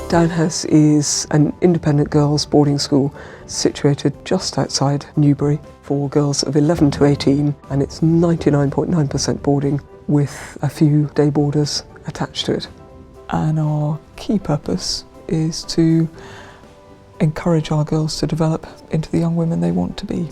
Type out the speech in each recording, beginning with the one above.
Downe House is an independent girls' boarding school situated just outside Newbury for girls of 11 to 18, and it's 99.9% boarding with a few day boarders attached to it. And our key purpose is to encourage our girls to develop into the young women they want to be.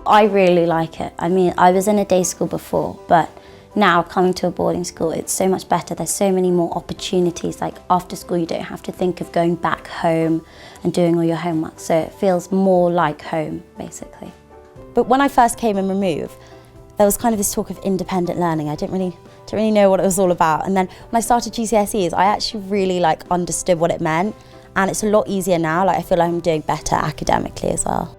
I really like it. I mean, I was in a day school before, but now coming to a boarding school, it's so much better. There's so many more opportunities. Like after school, you don't have to think of going back home and doing all your homework. So it feels more like home, basically. But when I first came in Remove, there was kind of this talk of independent learning. I didn't really know what it was all about. And then when I started GCSEs, I actually really understood what it meant. And it's a lot easier now. I feel like I'm doing better academically as well.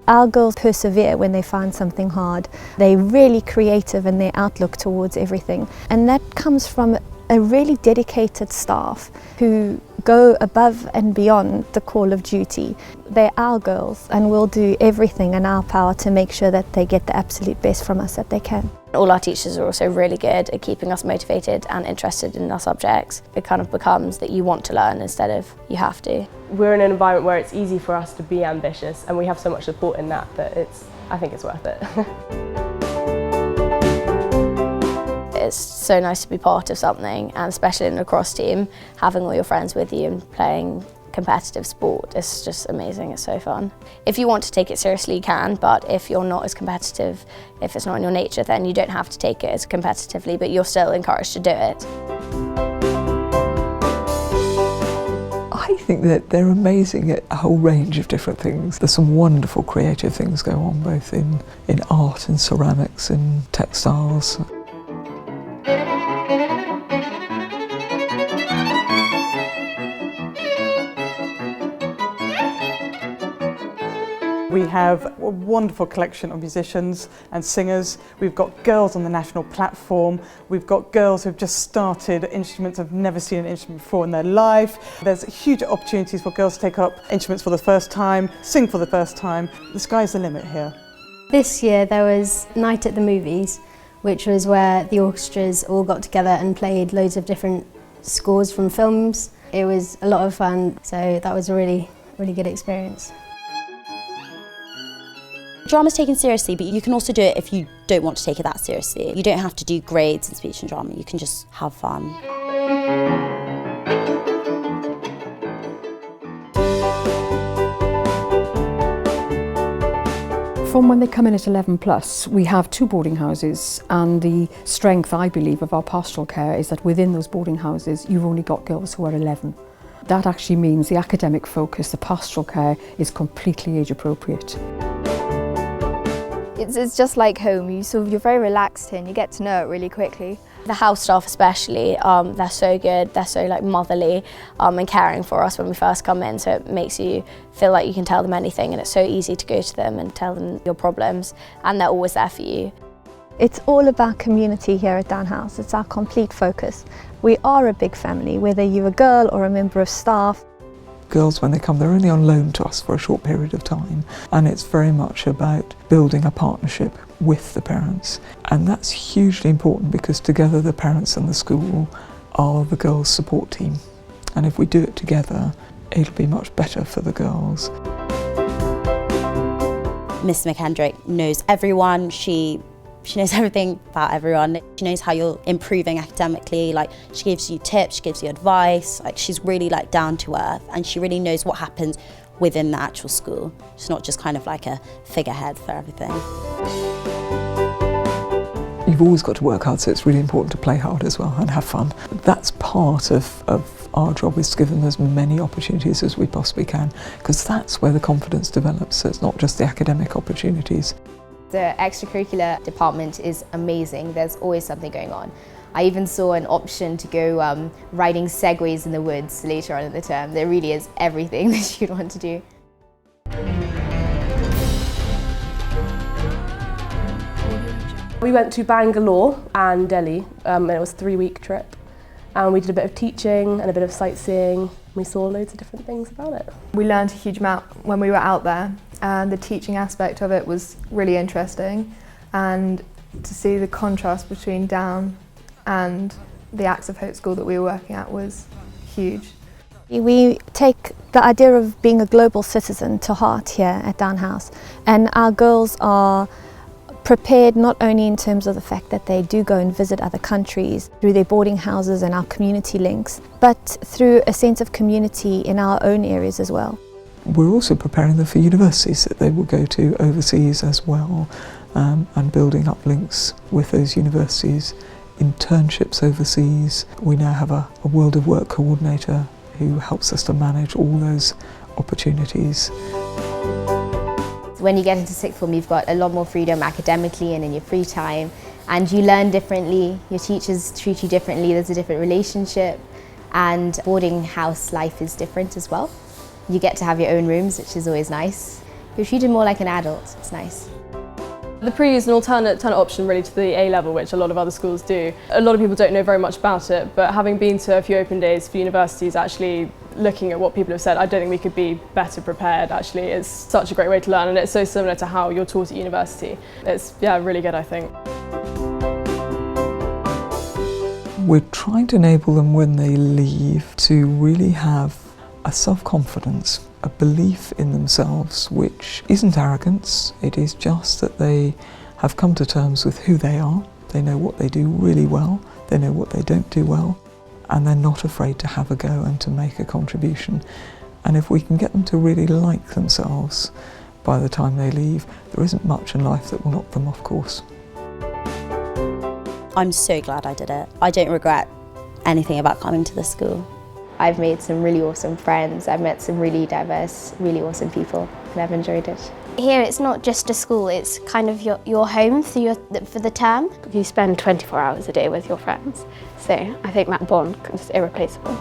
Our girls persevere when they find something hard. They're really creative in their outlook towards everything. And that comes from a really dedicated staff who go above and beyond the call of duty. They're our girls and we'll do everything in our power to make sure that they get the absolute best from us that they can. All our teachers are also really good at keeping us motivated and interested in our subjects. It kind of becomes that you want to learn instead of you have to. We're in an environment where it's easy for us to be ambitious, and we have so much support in that I think it's worth it. It's so nice to be part of something, and especially in a lacrosse team, having all your friends with you and playing competitive sport is just amazing. It's so fun. If you want to take it seriously, you can, but if you're not as competitive, if it's not in your nature, then you don't have to take it as competitively, but you're still encouraged to do it. I think that they're amazing at a whole range of different things. There's some wonderful creative things go on both in art and ceramics and textiles. We have a wonderful collection of musicians and singers. We've got girls on the national platform. We've got girls who've just started instruments, have never seen an instrument before in their life. There's huge opportunities for girls to take up instruments for the first time, sing for the first time. The sky's the limit here. This year there was Night at the Movies, which was where the orchestras all got together and played loads of different scores from films. It was a lot of fun, so that was a really good experience. Drama's taken seriously, but you can also do it if you don't want to take it that seriously. You don't have to do grades in speech and drama, you can just have fun. From when they come in at 11 plus, we have 2 boarding houses, and the strength, I believe, of our pastoral care is that within those boarding houses, you've only got girls who are 11. That actually means the academic focus, the pastoral care, is completely age appropriate. It's just like home. You're very relaxed here and you get to know it really quickly. The house staff especially, they're so good, they're so motherly and caring for us when we first come in, so it makes you feel like you can tell them anything, and it's so easy to go to them and tell them your problems, and they're always there for you. It's all about community here at Downe House. It's our complete focus. We are a big family, whether you're a girl or a member of staff. Girls, when they come, they're only on loan to us for a short period of time, and it's very much about building a partnership with the parents, and that's hugely important because together the parents and the school are the girls' support team, and if we do it together it'll be much better for the girls. Miss McKendrick knows everyone, she knows everything about everyone. She knows how you're improving academically, she gives you tips, she gives you advice, she's really down to earth, and she really knows what happens within the actual school. She's not just kind of like a figurehead for everything. You've always got to work hard, so it's really important to play hard as well and have fun. That's part of our job, is to give them as many opportunities as we possibly can, because that's where the confidence develops, so it's not just the academic opportunities. The extracurricular department is amazing. There's always something going on. I even saw an option to go riding segways in the woods later on in the term. There really is everything that you'd want to do. We went to Bangalore and Delhi, and it was a 3-week trip. And we did a bit of teaching and a bit of sightseeing. We saw loads of different things about it. We learned a huge amount when we were out there, and the teaching aspect of it was really interesting. And to see the contrast between Downe and the Acts of Hope school that we were working at was huge. We take the idea of being a global citizen to heart here at Downe House, and our girls are prepared not only in terms of the fact that they do go and visit other countries through their boarding houses and our community links, but through a sense of community in our own areas as well. We're also preparing them for universities that they will go to overseas as well, and building up links with those universities, internships overseas. We now have a World of Work coordinator who helps us to manage all those opportunities. When you get into sixth form, you've got a lot more freedom academically and in your free time, and you learn differently, your teachers treat you differently, there's a different relationship, and boarding house life is different as well. You get to have your own rooms, which is always nice. You're treated more like an adult, it's nice. The pre is an alternate option really to the A level, which a lot of other schools do. A lot of people don't know very much about it, but having been to a few open days for universities, actually looking at what people have said, I don't think we could be better prepared actually. It's such a great way to learn, and it's so similar to how you're taught at university. It's really good, I think. We're trying to enable them when they leave to really have a self-confidence, a belief in themselves, which isn't arrogance, it is just that they have come to terms with who they are, they know what they do really well, they know what they don't do well, and they're not afraid to have a go and to make a contribution. And if we can get them to really like themselves by the time they leave, there isn't much in life that will knock them off course. I'm so glad I did it. I don't regret anything about coming to the school. I've made some really awesome friends, I've met some really diverse, really awesome people, and I've enjoyed it. Here it's not just a school, it's kind of your home for the term. You spend 24 hours a day with your friends, so I think that bond is irreplaceable.